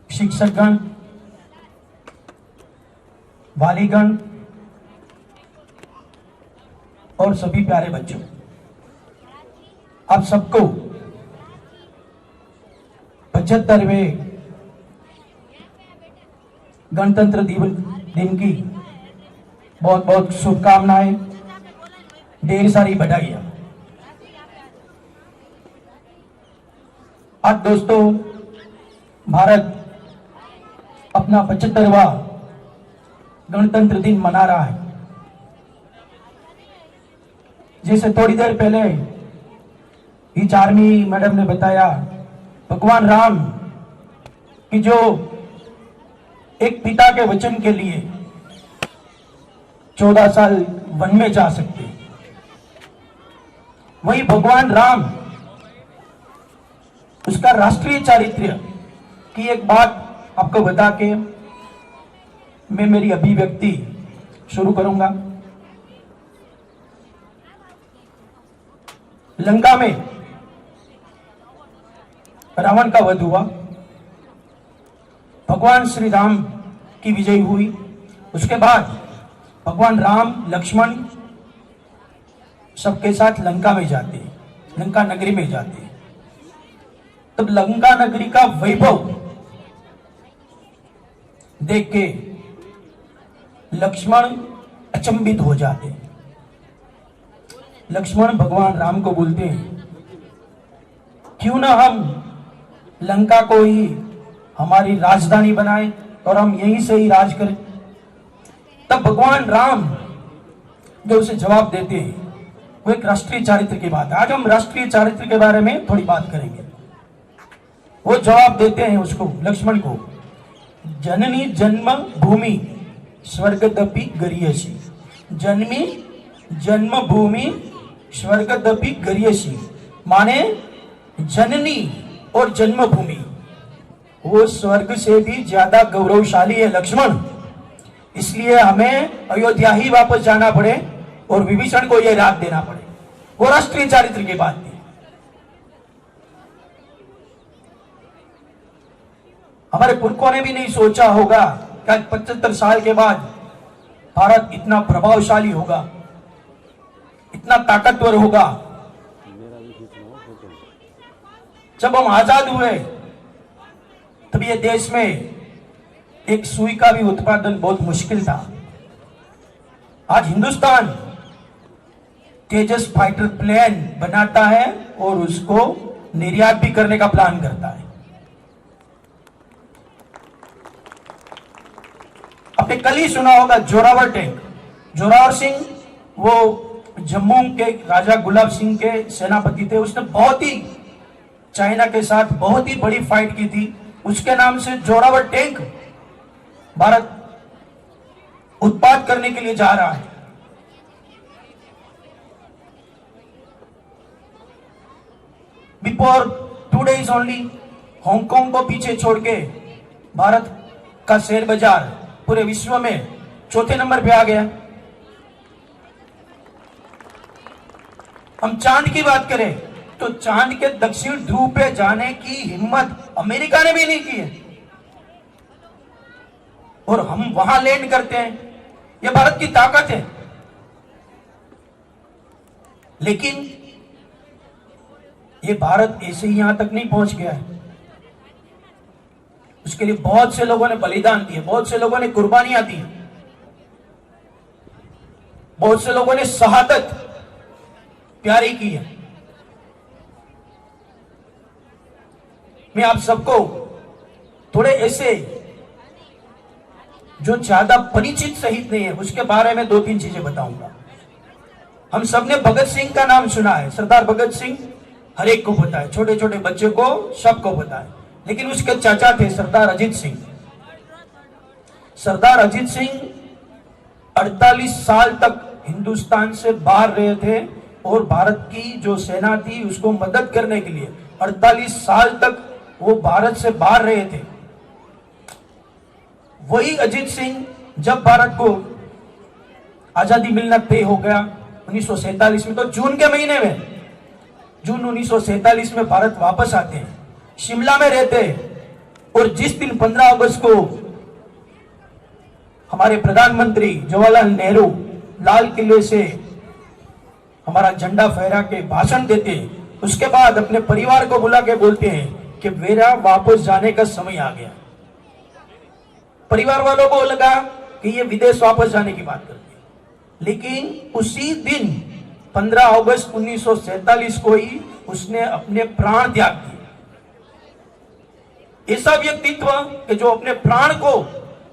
शिक्षकगण, वालीगण और सभी प्यारे बच्चों, आप सबको 75वें गणतंत्र दिन की बहुत बहुत शुभकामनाएं, ढेर सारी बधाइयां। आज दोस्तों भारत अपना 75वां गणतंत्र दिन मना रहा है। जैसे थोड़ी देर पहले ही चार्मी मैडम ने बताया, भगवान राम की जो एक पिता के वचन के लिए 14 साल वन में जा सकते, वही भगवान राम उसका राष्ट्रीय चारित्र्य की एक बात आपको बता के मैं मेरी अभिव्यक्ति शुरू करूंगा। लंका में रावण का वध हुआ, भगवान श्री राम की विजय हुई। उसके बाद भगवान राम लक्ष्मण सबके साथ लंका में जाते, लंका नगरी में जाते। तब लंका नगरी का वैभव देख के लक्ष्मण अचंभित हो जाते। लक्ष्मण भगवान राम को बोलते हैं, क्यों ना हम लंका को ही हमारी राजधानी बनाएं और हम यहीं से ही राज करें। तब भगवान राम जो उसे जवाब देते हैं वो एक राष्ट्रीय चारित्र की बात है। आज हम राष्ट्रीय चारित्र के बारे में थोड़ी बात करेंगे। वो जवाब देते हैं उसको, लक्ष्मण को, जननी जन्म भूमि स्वर्गदपि गरियसी। जन्मी जन्म भूमि स्वर्गदपि गरियसी, माने जननी और जन्मभूमि वो स्वर्ग से भी ज्यादा गौरवशाली है लक्ष्मण। इसलिए हमें अयोध्या ही वापस जाना पड़े और विभीषण को यह राज देना पड़े। वो राष्ट्रीय चारित्र की बात थी। हमारे पुरखों ने भी नहीं सोचा होगा कि आज 75 साल के बाद भारत इतना प्रभावशाली होगा, इतना ताकतवर होगा। जब हम आजाद हुए तब ये देश में एक सुई का भी उत्पादन बहुत मुश्किल था। आज हिंदुस्तान तेजस फाइटर प्लेन बनाता है और उसको निर्यात भी करने का प्लान करता है। आपने कल ही सुना होगा जोरावर टैंक। जोरावर सिंह वो जम्मू के राजा गुलाब सिंह के सेनापति थे। उसने बहुत ही चाइना के साथ बहुत ही बड़ी फाइट की थी। उसके नाम से जोरावर टैंक भारत उत्पाद करने के लिए जा रहा है। बिफोर 2 days ओनली हांगकांग को पीछे छोड़ के भारत का शेयर बाजार पूरे विश्व में चौथे नंबर पे आ गया। हम चांद की बात करें तो चांद के दक्षिण ध्रुव पे जाने की हिम्मत अमेरिका ने भी नहीं की है और हम वहां लैंड करते हैं। यह भारत की ताकत है। लेकिन यह भारत ऐसे ही यहां तक नहीं पहुंच गया है। उसके लिए बहुत से लोगों ने बलिदान दिए, बहुत से लोगों ने कुर्बानियां दी, बहुत से लोगों ने शहादत प्यारी की है। मैं आप सबको थोड़े ऐसे जो ज्यादा परिचित शहीद नहीं है उसके बारे में 2-3 चीजें बताऊंगा। हम सबने भगत सिंह का नाम सुना है। सरदार भगत सिंह हर एक को पता है, छोटे छोटे बच्चे को सबको पता है। लेकिन उसके चाचा थे सरदार अजीत सिंह। सरदार अजीत सिंह 48 साल तक हिंदुस्तान से बाहर रहे थे और भारत की जो सेना थी उसको मदद करने के लिए 48 साल तक वो भारत से बाहर रहे थे। वही अजीत सिंह जब भारत को आजादी मिलना तय हो गया 1947 में, तो जून के महीने में, जून 1947 में भारत वापस आते हैं शिमला में रहते, और जिस दिन 15 अगस्त को हमारे प्रधानमंत्री जवाहरलाल नेहरू लाल किले से हमारा झंडा फहरा के भाषण देते हैं, उसके बाद अपने परिवार को बुला के बोलते हैं कि मेरा वापस जाने का समय आ गया। परिवार वालों को लगा कि ये विदेश वापस जाने की बात करते हैं, लेकिन उसी दिन 15 अगस्त 1947 को ही उसने अपने प्राण त्याग दिए। ऐसा व्यक्तित्व कि जो अपने प्राण को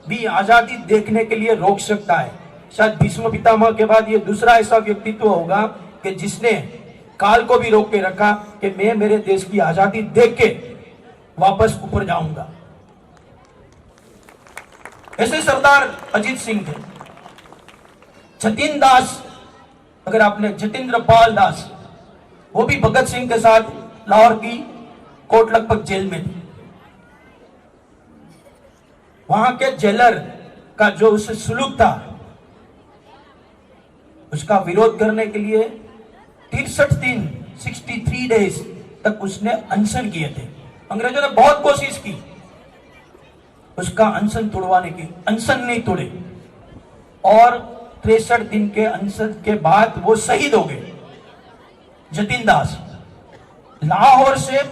भी आजादी देखने के लिए रोक सकता है। शायद भीष्म पितामह के बाद ये दूसरा ऐसा व्यक्तित्व होगा कि जिसने काल को भी रोक के रखा कि मैं मेरे देश की आजादी देख के वापस ऊपर जाऊंगा। ऐसे सरदार अजीत सिंह थे। जतिन दास, अगर आपने जतिंद्र पाल दास, वो भी भगत सिंह के साथ लाहौर की कोट लखपत जेल में थे। वहां के जेलर का जो उससे सुलूक था, उसका विरोध करने के लिए 63 दिन 63 डेज तक उसने अनशन किए थे। अंग्रेजों ने बहुत कोशिश की उसका अनशन तोड़वाने की, अनशन नहीं तोड़े, और 63 दिन के अनशन के बाद वो शहीद हो गए। जतिन दास लाहौर से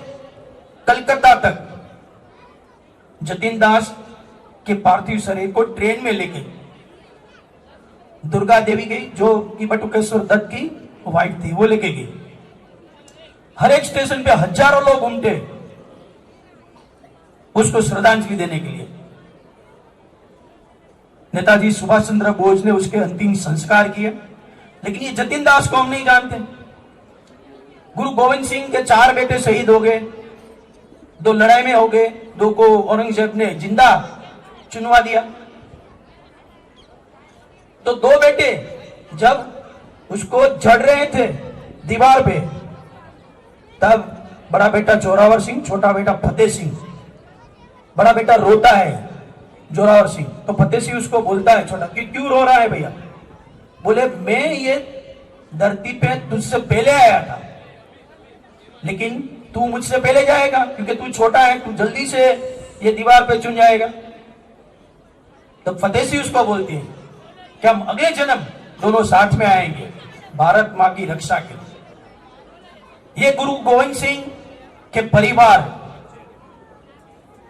कलकत्ता तक जतिन दास के पार्थिव शरीर को ट्रेन में लेके दुर्गा देवी गई, जो कि बटुकेश्वर दत्त की वाइफ थी, वो लेके गई। हर एक स्टेशन पे हजारों लोग उमटे उसको श्रद्धांजलि देने के लिए। नेताजी सुभाष चंद्र बोस ने उसके अंतिम संस्कार किए। लेकिन ये जतिन दास को हम नहीं जानते। गुरु गोविंद सिंह के 4 बेटे शहीद हो गए, 2 लड़ाई में हो गए, 2 को औरंगजेब ने जिंदा चुनवा दिया। तो 2 बेटे जब उसको जड़ रहे थे दीवार पे, तब बड़ा बेटा जोरावर सिंह, छोटा बेटा फतेह सिंह, बड़ा बेटा रोता है जोरावर सिंह, तो फतेह सिंह उसको बोलता है छोटा कि क्यों रो रहा है भैया? बोले मैं ये धरती पे तुझसे पहले आया था, लेकिन तू मुझसे पहले जाएगा क्योंकि तू छोटा है, तू जल्दी से ये दीवार पे चुन जाएगा। तब फतेह सिंह उसको बोलती है कि हम अगले जन्म दोनों साथ में आएंगे भारत मां की रक्षा के लिए। ये गुरु गोविंद सिंह के परिवार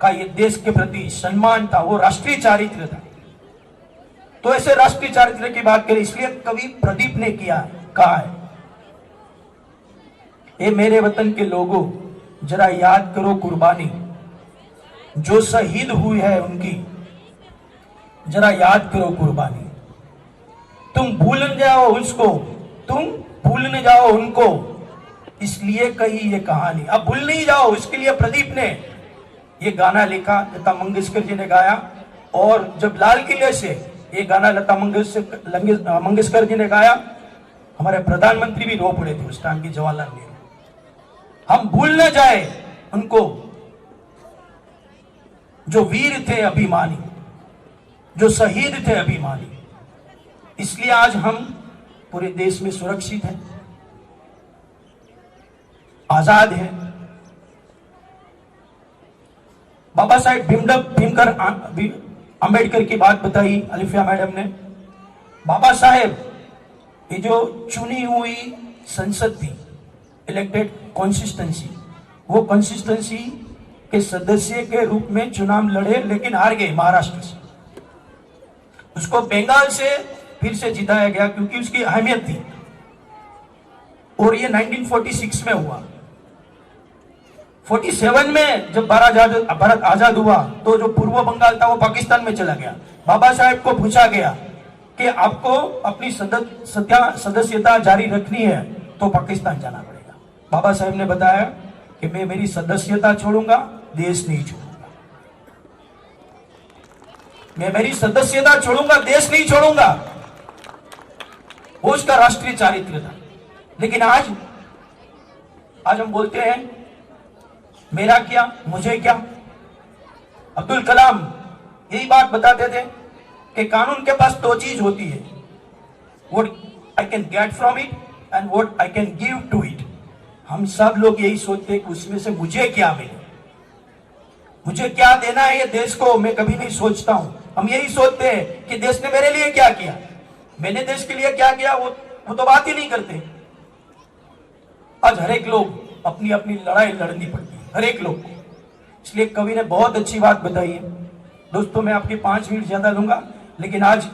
का ये देश के प्रति सम्मान था, वो राष्ट्रीय चारित्र था। तो ऐसे राष्ट्रीय चारित्र की बात करें, इसलिए कवि प्रदीप ने कहा है, ये मेरे वतन के लोगों जरा याद करो कुर्बानी जो शहीद हुई है उनकी, जरा याद करो कुर्बानी। तुम भूल न जाओ उसको, तुम भूल न जाओ उनको, इसलिए कही ये कहानी। अब भूल नहीं जाओ, इसके लिए प्रदीप ने ये गाना लिखा, लता मंगेशकर जी ने गाया। और जब लाल किले से ये गाना लता मंगेशकर जी ने गाया, हमारे प्रधानमंत्री भी रो पड़े थे उस टाइम की, जवाहरलाल नेहरू। हम भूल न जाए उनको जो वीर थे अभिमानी, जो शहीद थे अभिमानी। इसलिए आज हम पूरे देश में सुरक्षित हैं, आजाद हैं। बाबा साहेब भीमकर अंबेडकर की बात बताई अलिफिया मैडम ने। बाबा साहेब ये जो चुनी हुई संसद थी, इलेक्टेड कॉन्स्टिट्यूंसी, वो कॉन्स्टिट्यूंसी के सदस्य के रूप में चुनाव लड़े, लेकिन हार गए महाराष्ट्र से। उसको बंगाल से फिर से जिताया गया क्योंकि उसकी अहमियत थी। और ये 1946 में हुआ। 47 में जब भारत आजाद हुआ तो जो पूर्व बंगाल था वो पाकिस्तान में चला गया। बाबा साहेब को पूछा गया कि आपको अपनी सदस्यता जारी रखनी है तो पाकिस्तान जाना पड़ेगा। बाबा साहेब ने बताया कि मैं मेरी सदस्यता छोड़ूंगा, देश नहीं छोड़ूंगा। मैं मेरी सदस्यता छोड़ूंगा, देश नहीं छोड़ूंगा। वो उसका राष्ट्रीय चारित्र था। लेकिन आज हम बोलते हैं मेरा क्या, मुझे क्या। अब्दुल कलाम यही बात बताते थे कि कानून के पास 2 चीज होती है, what I can get from it and what I can give to it. हम सब लोग यही सोचते हैं कि उसमें से मुझे क्या मिले। मुझे क्या देना है ये देश को मैं कभी नहीं सोचता हूं। हम यही सोचते हैं कि देश ने मेरे लिए क्या किया, मैंने देश के लिए क्या किया, वो तो बात ही नहीं करते। आज हर एक लोग अपनी अपनी लड़ाई लड़नी पड़ती है, हर एक लोग को। इसलिए कवि ने बहुत अच्छी बात बताई है। दोस्तों, मैं आपके 5 मिनट ज्यादा लूंगा, लेकिन आज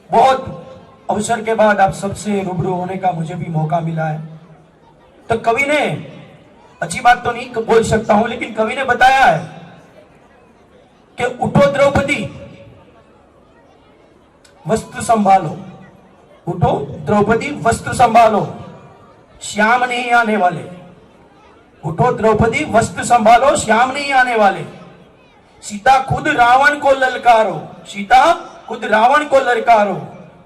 बहुत अवसर के बाद आप सबसे रूबरू होने का मुझे भी मौका मिला है। तो कवि ने अच्छी बात तो नहीं बोल सकता हूं, लेकिन कवि ने बताया है कि उठो द्रौपदी वस्त्र संभालो, उठो द्रौपदी वस्त्र संभालो, श्याम नहीं आने वाले। उठो द्रौपदी वस्त्र संभालो, श्याम नहीं आने वाले। सीता खुद रावण को ललकारो, सीता खुद रावण को ललकारो,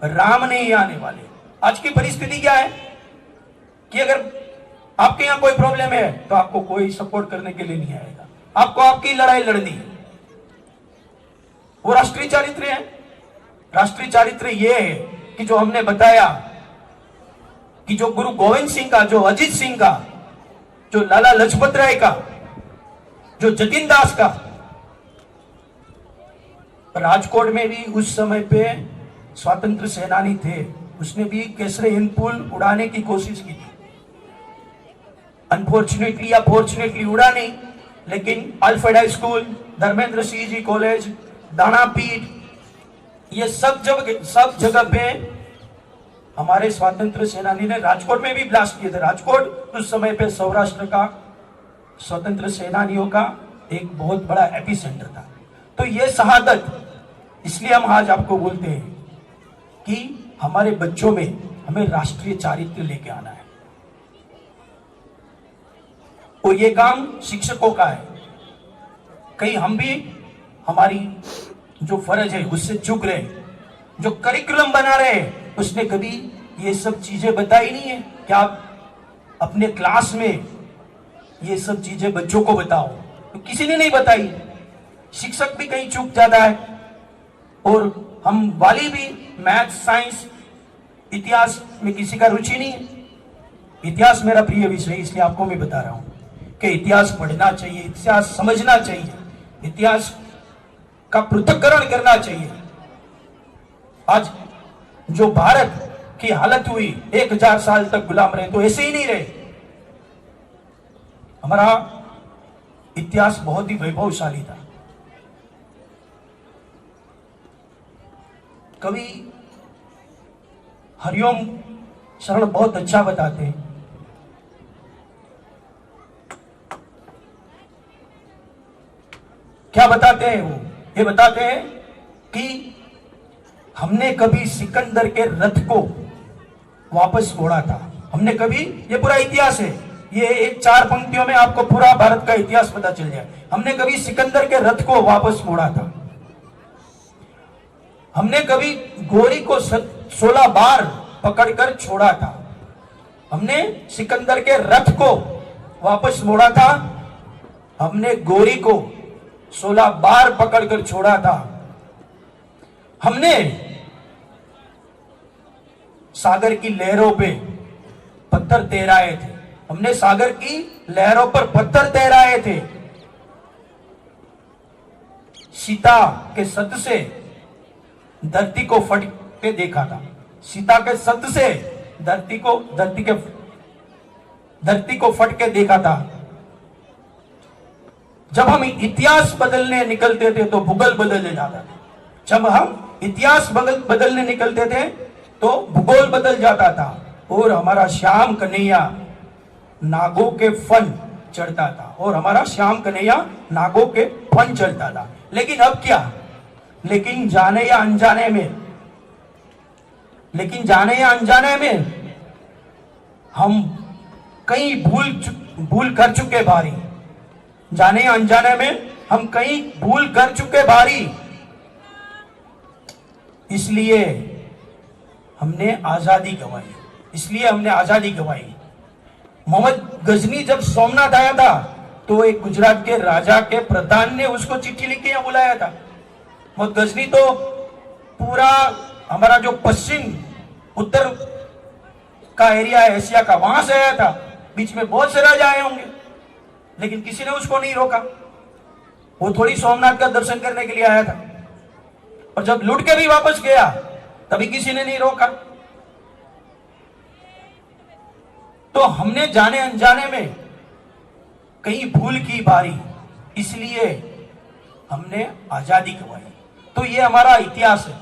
राम नहीं आने वाले। आज की परिस्थिति क्या है कि अगर आपके यहां कोई प्रॉब्लम है तो आपको कोई सपोर्ट करने के लिए नहीं आएगा, आपको आपकी लड़ाई लड़नी है। वो राष्ट्रीय चारित्र्य है। राष्ट्रीय चारित्र्य ये है कि जो हमने बताया कि जो गुरु गोविंद सिंह का, जो अजीत सिंह का, जो लाला लजपत राय का, जो जतिन दास का, राजकोट में भी उस समय पे स्वतंत्र सेनानी थे, उसने भी केसरे हिंद पुल उड़ाने की कोशिश की थी। अनफॉर्चुनेटली या फॉर्चुनेटली उड़ा नहीं, लेकिन Alfred school, Dharmendra Singh ji college, दानापीठ, ये सब जगह पे हमारे स्वतंत्र सेनानी ने, राजकोट में भी ब्लास्ट किए थे। राजकोट उस समय पे सौराष्ट्र का स्वतंत्र सेनानियों का एक बहुत बड़ा एपी सेंटर था। तो ये शहादत, इसलिए हम आज आपको बोलते हैं कि हमारे बच्चों में हमें राष्ट्रीय चारित्र्य लेके आना है, और ये काम शिक्षकों का है। कहीं हम भी हमारी जो फर्ज है उससे चूक रहे। जो करिकुलम बना रहे उसने कभी ये सब चीजें बताई नहीं है कि आप अपने क्लास में ये सब चीजें बच्चों को बताओ, तो किसी ने नहीं बताई। शिक्षक भी कहीं चूक जाता है, और हम वाली भी मैथ, साइंस, इतिहास में किसी का रुचि नहीं है। इतिहास मेरा प्रिय विषय, इसलिए आपको मैं बता रहा हूं कि इतिहास पढ़ना चाहिए, इतिहास समझना चाहिए, इतिहास का पृथक्करण करना चाहिए। आज जो भारत की हालत हुई, 1000 साल तक गुलाम रहे, तो ऐसे ही नहीं रहे। हमारा इतिहास बहुत ही वैभवशाली था। कवि हरिओम शरण बहुत अच्छा बताते हैं। क्या बताते हैं वो? ये बताते हैं कि हमने कभी सिकंदर के रथ को वापस मोड़ा था। हमने कभी, ये पूरा इतिहास है, ये एक 4 पंक्तियों में आपको पूरा भारत का इतिहास पता चल जाए। हमने कभी सिकंदर के रथ को वापस मोड़ा था। हमने कभी गोरी को 16 बार पकड़कर छोड़ा था। हमने सिकंदर के रथ को वापस मोड़ा था। हमने गोरी को 16 बार पकड़कर छोड़ा था। हमने सागर की लहरों पे पत्थर तैराए थे। हमने सागर की लहरों पर पत्थर तैराए थे। सीता के सत से धरती को फट के देखा था। सीता के सत से धरती को फट के देखा था। जब हम इतिहास बदलने निकलते थे तो भूगोल बदल जाता था। जब हम इतिहास बदलने निकलते थे तो भूगोल बदल जाता था, और हमारा श्याम कन्हैया नागों के फन चढ़ता था, और हमारा श्याम कन्हैया नागों के फन चढ़ता था। लेकिन अब क्या? लेकिन जाने या अनजाने में हम कहीं भूल कर चुके भारी। जाने या अनजाने में हम कहीं भूल कर चुके भारी। इसलिए हमने आजादी गंवाई। मोहम्मद गजनी जब सोमनाथ आया था तो एक गुजरात के राजा के प्रधान ने उसको चिट्ठी लिख के यहां बुलाया था। मोहम्मद गजनी तो पूरा हमारा जो पश्चिम उत्तर का एरिया है एशिया का, वहां से आया था। बीच में बहुत से राजा आए होंगे, लेकिन किसी ने उसको नहीं रोका। वो थोड़ी सोमनाथ का दर्शन करने के लिए आया था, और जब लुट के भी वापस गया तभी किसी ने नहीं रोका। तो हमने जाने अनजाने में कहीं भूल की बारी, इसलिए हमने आजादी गंवाई। तो ये हमारा इतिहास है।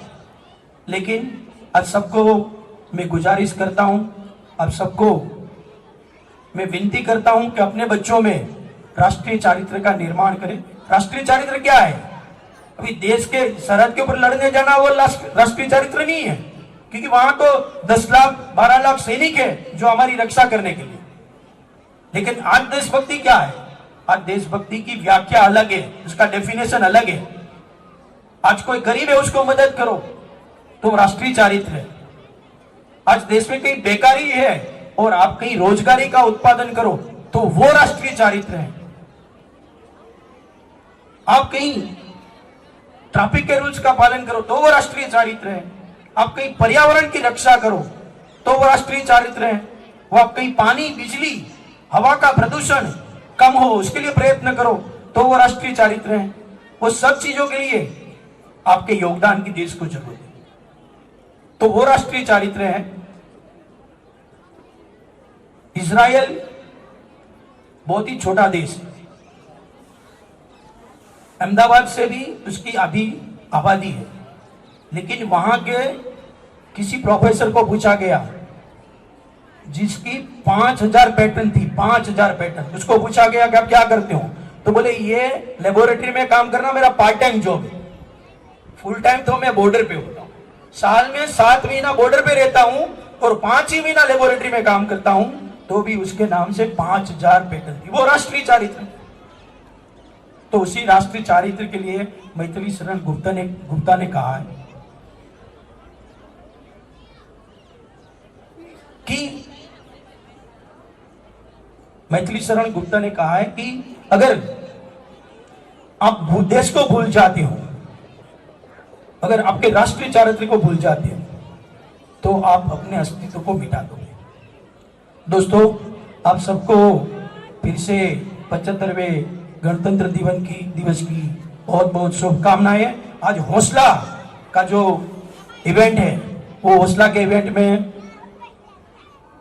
लेकिन अब सबको मैं गुजारिश करता हूं, अब सबको मैं विनती करता हूं कि अपने बच्चों में राष्ट्रीय चारित्र का निर्माण करें। राष्ट्रीय चारित्र क्या है? अभी देश के सरहद के ऊपर लड़ने जाना वो राष्ट्रीय चारित्र नहीं है, क्योंकि वहां तो 10 लाख 12 लाख सैनिक है जो हमारी रक्षा करने के लिए। लेकिन आज देशभक्ति क्या है? आज देशभक्ति की व्याख्या अलग है, उसका डेफिनेशन अलग है। आज कोई गरीब है उसको मदद करो तो राष्ट्रीय चारित्र है। आज देश में कहीं बेकारी है और आप कहीं रोजगारी का उत्पादन करो तो वो राष्ट्रीय चारित्र है। आप कहीं ट्रैफिक के रूल्स का पालन करो तो वो राष्ट्रीय चारित्र है। आप कहीं पर्यावरण की रक्षा करो तो वो राष्ट्रीय चारित्र है। वो आप कहीं पानी, बिजली, हवा का प्रदूषण कम हो उसके लिए प्रयत्न करो तो वो राष्ट्रीय चारित्र है। वो सब चीजों के लिए आपके योगदान की देश को जरूरत है, तो वो राष्ट्रीय चारित्र है। इजराइल बहुत ही छोटा देश है, अहमदाबाद से भी उसकी आधी आबादी है, लेकिन वहां के किसी प्रोफेसर को पूछा गया जिसकी 5000 पैटर्न थी, 5000 पैटर्न, उसको पूछा गया कि आप क्या करते हो, तो बोले ये लेबोरेटरी में काम करना मेरा पार्ट टाइम जॉब है, फुल टाइम तो मैं बॉर्डर पे होता हूं, साल में 7 महीना बॉर्डर पे रहता हूं और 5 ही महीना लेबोरेटरी में काम करता हूं, तो भी उसके नाम से 5000 पैटर्न थी। वो राष्ट्रीय चारित्र। तो उसी राष्ट्रीय चारित्र के लिए मैथिली शरण गुप्ता ने कहा है कि मैथिली शरण गुप्ता ने कहा है कि अगर आप देश को भूल जाते हो, अगर आपके राष्ट्रीय चारित्र को भूल जाते हो तो आप अपने अस्तित्व को मिटा दोगे। दोस्तों, आप सबको फिर से 75वें गणतंत्र दिवस की बहुत बहुत शुभकामनाएं। आज हौसला का जो इवेंट है, वो हौसला के इवेंट में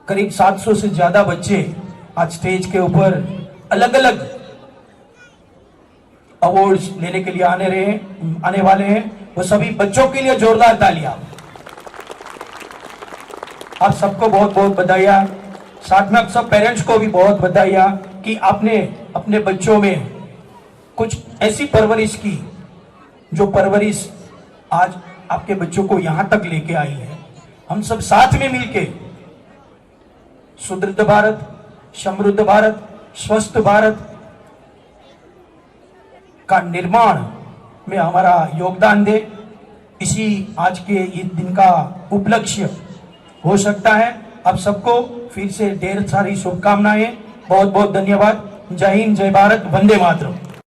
करीब 700 से ज्यादा बच्चे आज स्टेज के ऊपर अलग अलग अवार्ड्स लेने के लिए आने वाले हैं। वो सभी बच्चों के लिए जोरदार तालियां। आप सबको बहुत बहुत बधाइयां। साथ में आप सब पेरेंट्स को भी बहुत बधाइयां कि आपने अपने बच्चों में कुछ ऐसी परवरिश की जो परवरिश आज आपके बच्चों को यहां तक लेके आई है। हम सब साथ में मिलके सुदृढ़ भारत, समृद्ध भारत, स्वस्थ भारत का निर्माण में हमारा योगदान दे, इसी आज के ये दिन का उपलक्ष्य हो सकता है। आप सबको फिर से ढेर सारी शुभकामनाएं। बहुत बहुत धन्यवाद। जय हिंद, जय भारत, वंदे मातरम।